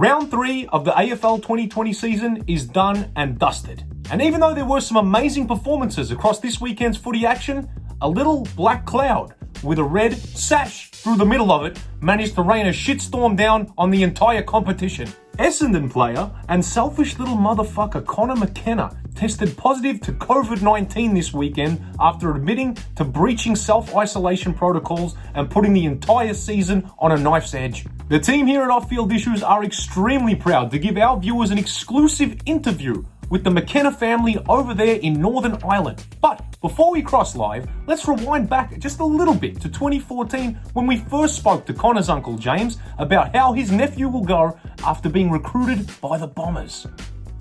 Round 3 of the AFL 2020 season is done and dusted. And even though there were some amazing performances across this weekend's footy action, a little black cloud with a red sash through the middle of it managed to rain a shitstorm down on the entire competition. Essendon player and selfish little motherfucker Connor McKenna tested positive to COVID-19 this weekend after admitting to breaching self-isolation protocols and putting the entire season on a knife's edge. The team here at Off-Field Issues are extremely proud to give our viewers an exclusive interview with the McKenna family over there in Northern Ireland. But before we cross live, let's rewind back just a little bit to 2014 when we first spoke to Connor's uncle James about how his nephew will go after being recruited by the Bombers.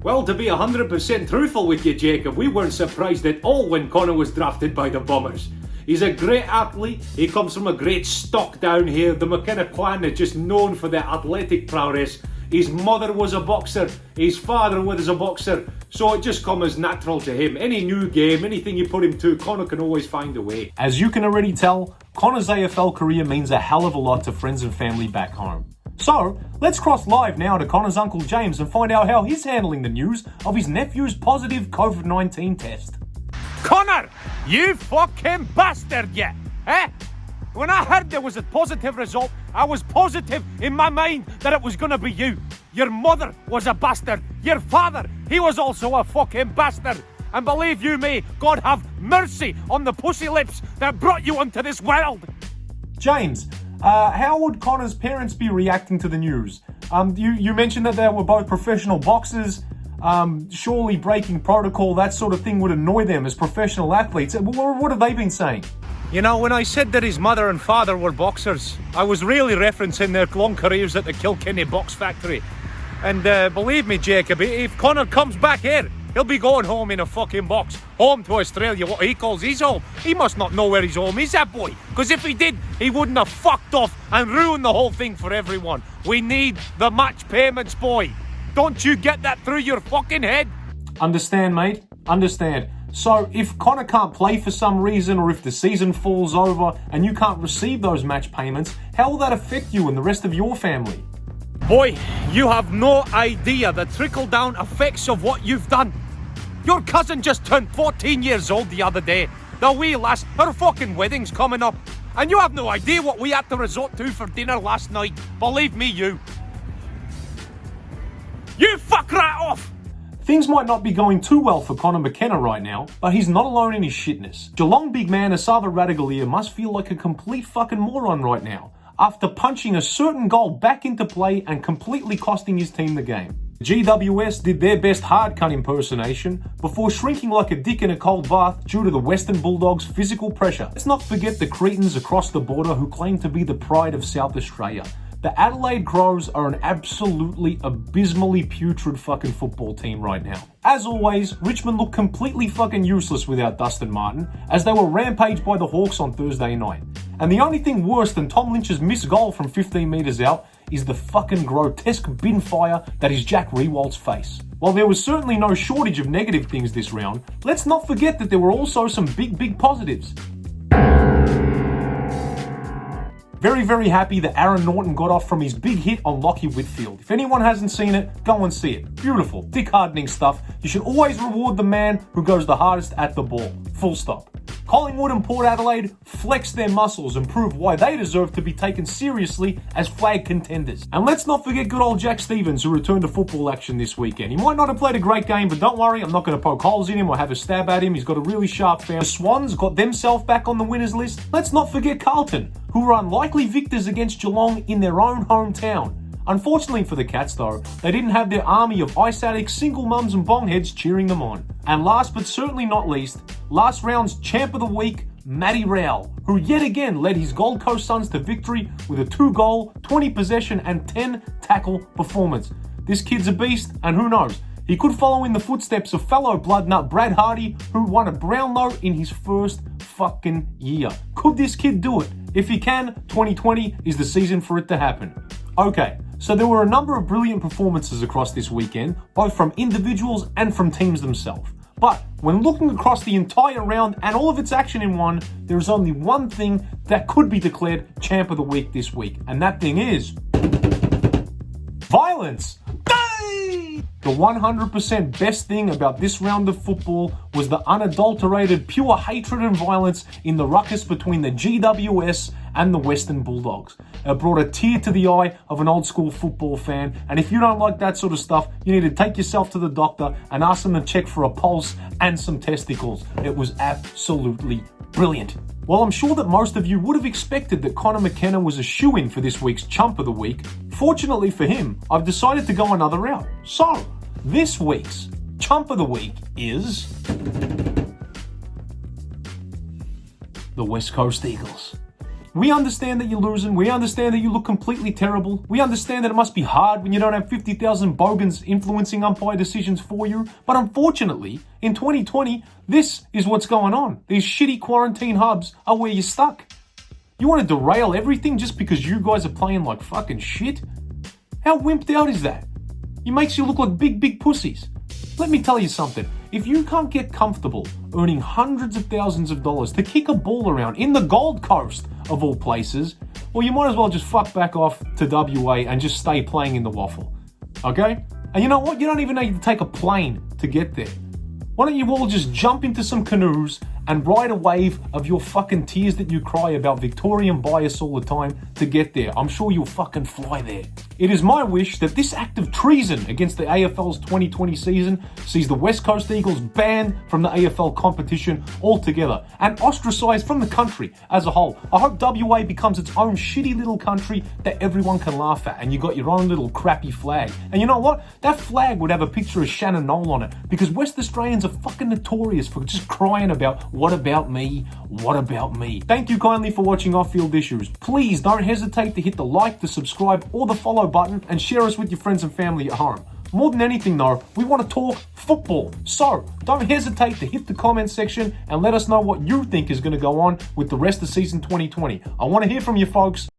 Well, to be 100% truthful with you, Jacob, we weren't surprised at all when Connor was drafted by the Bombers. He's a great athlete, he comes from a great stock down here. The McKenna clan is just known for their athletic prowess. His mother was a boxer, his father was a boxer, so it just comes natural to him. Any new game, anything you put him to, Connor can always find a way. As you can already tell, Connor's AFL career means a hell of a lot to friends and family back home. So, let's cross live now to Connor's Uncle James and find out how he's handling the news of his nephew's positive COVID-19 test. Connor, you fucking bastard, you! Eh? When I heard there was a positive result, I was positive in my mind that it was gonna be you. Your mother was a bastard. Your father, he was also a fucking bastard. And believe you me, God have mercy on the pussy lips that brought you onto this world. James, how would Connor's parents be reacting to the news? You mentioned that they were both professional boxers. Surely breaking protocol, that sort of thing would annoy them as professional athletes. What have they been saying? You know, when I said that his mother and father were boxers, I was really referencing their long careers at the Kilkenny Box Factory. And believe me, Jacob, if Connor comes back here, he'll be going home in a fucking box. Home to Australia, what he calls his home. He must not know where his home is, that boy. Because if he did, he wouldn't have fucked off and ruined the whole thing for everyone. We need the match payments, boy. Don't you get that through your fucking head? Understand, mate. Understand. So, if Connor can't play for some reason, or if the season falls over and you can't receive those match payments, how will that affect you and the rest of your family? Boy, you have no idea the trickle-down effects of what you've done. Your cousin just turned 14 years old the other day. The wee lass, her fucking wedding's coming up. And you have no idea what we had to resort to for dinner last night. Believe me, you. You fuck right off! Things might not be going too well for Connor McKenna right now, but he's not alone in his shitness. Geelong big man Asava Radaglia must feel like a complete fucking moron right now, after punching a certain goal back into play and completely costing his team the game. GWS did their best hard cunt impersonation before shrinking like a dick in a cold bath due to the Western Bulldogs' physical pressure. Let's not forget the cretins across the border who claim to be the pride of South Australia. The Adelaide Crows are an absolutely abysmally putrid fucking football team right now. As always, Richmond looked completely fucking useless without Dustin Martin, as they were rampaged by the Hawks on Thursday night. And the only thing worse than Tom Lynch's missed goal from 15 metres out is the fucking grotesque bin fire that is Jack Riewold's face. While there was certainly no shortage of negative things this round, let's not forget that there were also some big positives. Very, very happy that Aaron Norton got off from his big hit on Lockie Whitfield. If anyone hasn't seen it, go and see it. Beautiful, dick-hardening stuff. You should always reward the man who goes the hardest at the ball. Full stop. Collingwood and Port Adelaide flexed their muscles and proved why they deserve to be taken seriously as flag contenders. And let's not forget good old Jack Stevens, who returned to football action this weekend. He might not have played a great game, but don't worry, I'm not going to poke holes in him or have a stab at him. He's got a really sharp fan. The Swans got themselves back on the winners list. Let's not forget Carlton, who were unlikely victors against Geelong in their own hometown. Unfortunately for the Cats though, they didn't have their army of ice addicts, single mums and bongheads cheering them on. And last but certainly not least, last round's champ of the week, Matty Rowell, who yet again led his Gold Coast Suns to victory with a 2-goal, 20 possession and 10 tackle performance. This kid's a beast, and who knows, he could follow in the footsteps of fellow blood nut Brad Hardy, who won a Brownlow in his first fucking year. Could this kid do it? If he can, 2020 is the season for it to happen. Okay, so there were a number of brilliant performances across this weekend, both from individuals and from teams themselves. But when looking across the entire round and all of its action in one, there is only one thing that could be declared champ of the week this week, and that thing is Violence! The 100% best thing about this round of football was the unadulterated pure hatred and violence in the ruckus between the GWS and the Western Bulldogs. It brought a tear to the eye of an old school football fan, and if you don't like that sort of stuff, you need to take yourself to the doctor and ask them to check for a pulse and some testicles. It was absolutely brilliant. While I'm sure that most of you would have expected that Connor McKenna was a shoo-in for this week's Chump of the Week, fortunately for him, I've decided to go another route. So, this week's Chump of the Week is the West Coast Eagles. We understand that you're losing. We understand that you look completely terrible. We understand that it must be hard when you don't have 50,000 bogans influencing umpire decisions for you. But unfortunately, in 2020, this is what's going on. These shitty quarantine hubs are where you're stuck. You want to derail everything just because you guys are playing like fucking shit? How wimped out is that? It makes you look like big pussies. Let me tell you something. If you can't get comfortable earning hundreds of thousands of dollars to kick a ball around in the Gold Coast, of all places, well, you might as well just fuck back off to WA and just stay playing in the waffle. Okay? And you know what? You don't even need to take a plane to get there. Why don't you all just jump into some canoes and ride a wave of your fucking tears that you cry about Victorian bias all the time to get there? I'm sure you'll fucking fly there. It is my wish that this act of treason against the AFL's 2020 season sees the West Coast Eagles banned from the AFL competition altogether and ostracised from the country as a whole. I hope WA becomes its own shitty little country that everyone can laugh at, and you got your own little crappy flag. And you know what? That flag would have a picture of Shannon Knoll on it, because West Australians are fucking notorious for just crying about, what about me? What about me? Thank you kindly for watching Off-Field Issues. Please don't hesitate to hit the like, the subscribe, or the follow button, and share us with your friends and family at home. More than anything though, we want to talk football. So, don't hesitate to hit the comment section and let us know what you think is going to go on with the rest of season 2020. I want to hear from you folks.